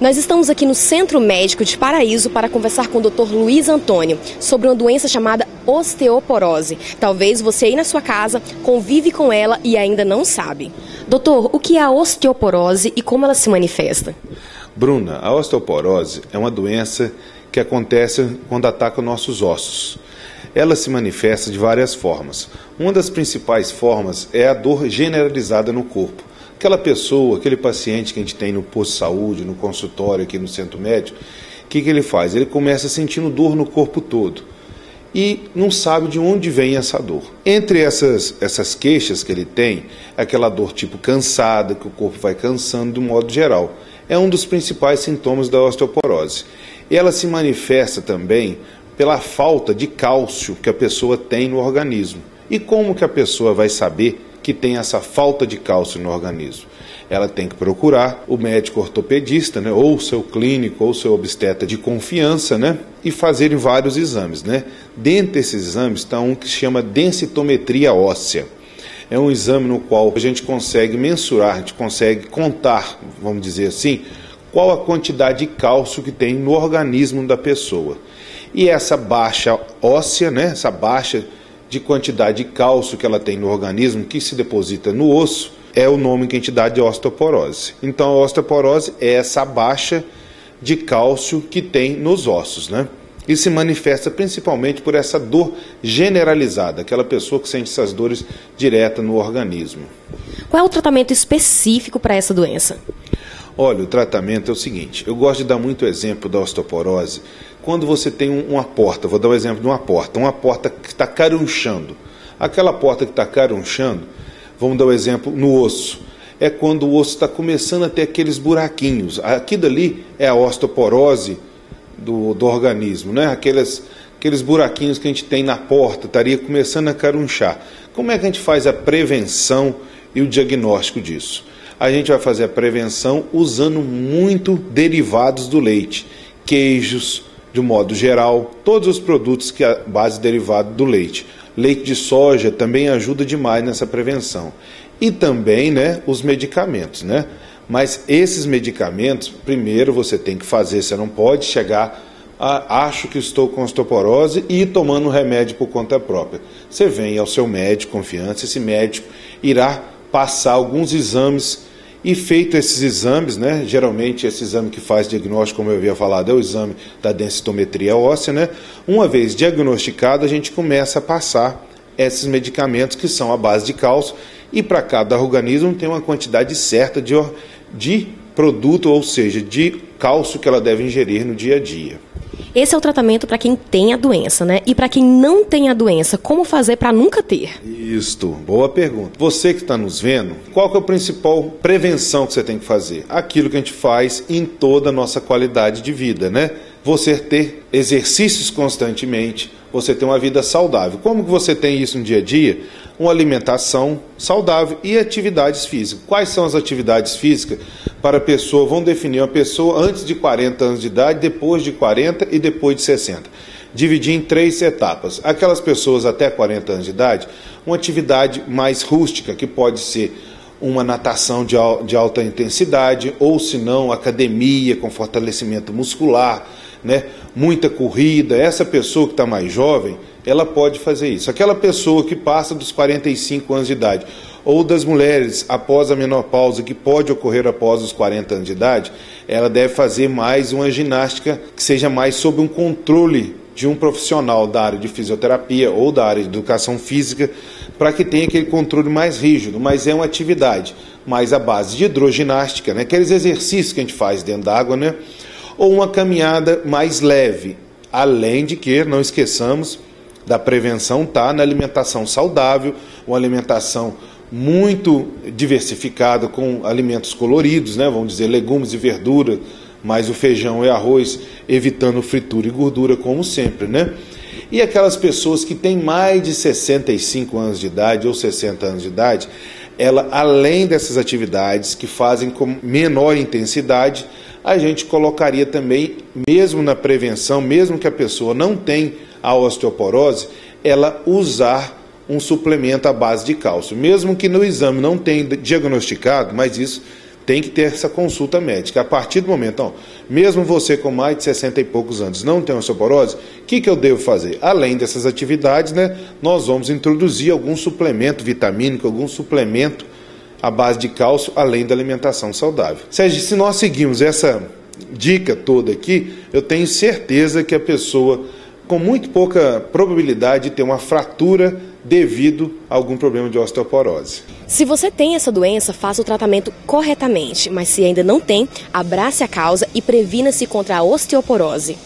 Nós estamos aqui no Centro Médico de Paraíso para conversar com o Dr. Luiz Antônio sobre uma doença chamada osteoporose. Talvez você aí na sua casa convive com ela e ainda não sabe. Doutor, o que é a osteoporose e como ela se manifesta? Bruna, a osteoporose é uma doença que acontece quando ataca nossos ossos. Ela se manifesta de várias formas. Uma das principais formas é a dor generalizada no corpo. Aquela pessoa, aquele paciente que a gente tem no posto de saúde, no consultório, aqui no centro médico, o que ele faz? Ele começa sentindo dor no corpo todo e não sabe de onde vem essa dor. Entre essas queixas que ele tem, aquela dor tipo cansada, que o corpo vai cansando de um modo geral. É um dos principais sintomas da osteoporose. Ela se manifesta também pela falta de cálcio que a pessoa tem no organismo. E como que a pessoa vai saber que tem essa falta de cálcio no organismo? Ela tem que procurar o médico ortopedista, né, ou seu clínico, ou seu obstetra de confiança, né, e fazerem vários exames, né. Dentre esses exames está um que se chama densitometria óssea. É um exame no qual a gente consegue mensurar, a gente consegue contar, vamos dizer assim, qual a quantidade de cálcio que tem no organismo da pessoa. E essa baixa óssea, né, essa baixa de quantidade de cálcio que ela tem no organismo, que se deposita no osso, é o nome que a gente dá de osteoporose. Então a osteoporose é essa baixa de cálcio que tem nos ossos, né? E se manifesta principalmente por essa dor generalizada, aquela pessoa que sente essas dores direta no organismo. Qual é o tratamento específico para essa doença? Olha, o tratamento é o seguinte, eu gosto de dar muito exemplo da osteoporose. Quando você tem uma porta, vou dar um exemplo de uma porta que está carunchando. Aquela porta que está carunchando, vamos dar um exemplo no osso. É quando o osso está começando a ter aqueles buraquinhos. Aqui dali é a osteoporose do organismo, né? Aqueles buraquinhos que a gente tem na porta, estaria começando a carunchar. Como é que a gente faz a prevenção e o diagnóstico disso? A gente vai fazer a prevenção usando muito derivados do leite, queijos, de um modo geral, todos os produtos que a base derivada do leite. Leite de soja também ajuda demais nessa prevenção. E também, né, os medicamentos, né? Mas esses medicamentos, primeiro você tem que fazer, você não pode chegar a acho que estou com osteoporose e ir tomando remédio por conta própria. Você vem ao seu médico, confiança, esse médico irá passar alguns exames. E feito esses exames, né, geralmente esse exame que faz diagnóstico, como eu havia falado, é o exame da densitometria óssea, né? Uma vez diagnosticado, a gente começa a passar esses medicamentos que são à base de cálcio e para cada organismo tem uma quantidade certa de produto, ou seja, de cálcio que ela deve ingerir no dia a dia. Esse é o tratamento para quem tem a doença, né? E para quem não tem a doença, como fazer para nunca ter? Isto, boa pergunta. Você que está nos vendo, qual que é a principal prevenção que você tem que fazer? Aquilo que a gente faz em toda a nossa qualidade de vida, né? Você ter exercícios constantemente, você ter uma vida saudável. Como que você tem isso no dia a dia? Uma alimentação saudável e atividades físicas. Quais são as atividades físicas para a pessoa? Vão definir uma pessoa antes de 40 anos de idade, depois de 40 e depois de 60. Dividir em 3 etapas. Aquelas pessoas até 40 anos de idade, uma atividade mais rústica, que pode ser uma natação de alta intensidade, ou se não, academia com fortalecimento muscular, né? Muita corrida. Essa pessoa que está mais jovem, ela pode fazer isso. Aquela pessoa que passa dos 45 anos de idade, ou das mulheres após a menopausa, que pode ocorrer após os 40 anos de idade, ela deve fazer mais uma ginástica que seja mais sob um controle de um profissional da área de fisioterapia ou da área de educação física, para que tenha aquele controle mais rígido, mas é uma atividade mais à base de hidroginástica, né? Aqueles exercícios que a gente faz dentro d'água, né? Ou uma caminhada mais leve, além de que, não esqueçamos, da prevenção tá na alimentação saudável, uma alimentação muito diversificada, com alimentos coloridos, né? Vamos dizer, legumes e verdura, mais o feijão e arroz, evitando fritura e gordura, como sempre, né? E aquelas pessoas que têm mais de 65 anos de idade ou 60 anos de idade, ela, além dessas atividades que fazem com menor intensidade, a gente colocaria também, mesmo na prevenção, mesmo que a pessoa não tenha a osteoporose, ela usar um suplemento à base de cálcio. Mesmo que no exame não tenha diagnosticado, mas isso tem que ter essa consulta médica. A partir do momento, então, mesmo você com mais de 60 e poucos anos não tem osteoporose, o que eu devo fazer? Além dessas atividades, né, nós vamos introduzir algum suplemento vitamínico, algum suplemento à base de cálcio, além da alimentação saudável. Sérgio, se nós seguimos essa dica toda aqui, eu tenho certeza que a pessoa, com muito pouca probabilidade de ter uma fratura devido a algum problema de osteoporose. Se você tem essa doença, faça o tratamento corretamente, mas se ainda não tem, abrace a causa e previna-se contra a osteoporose.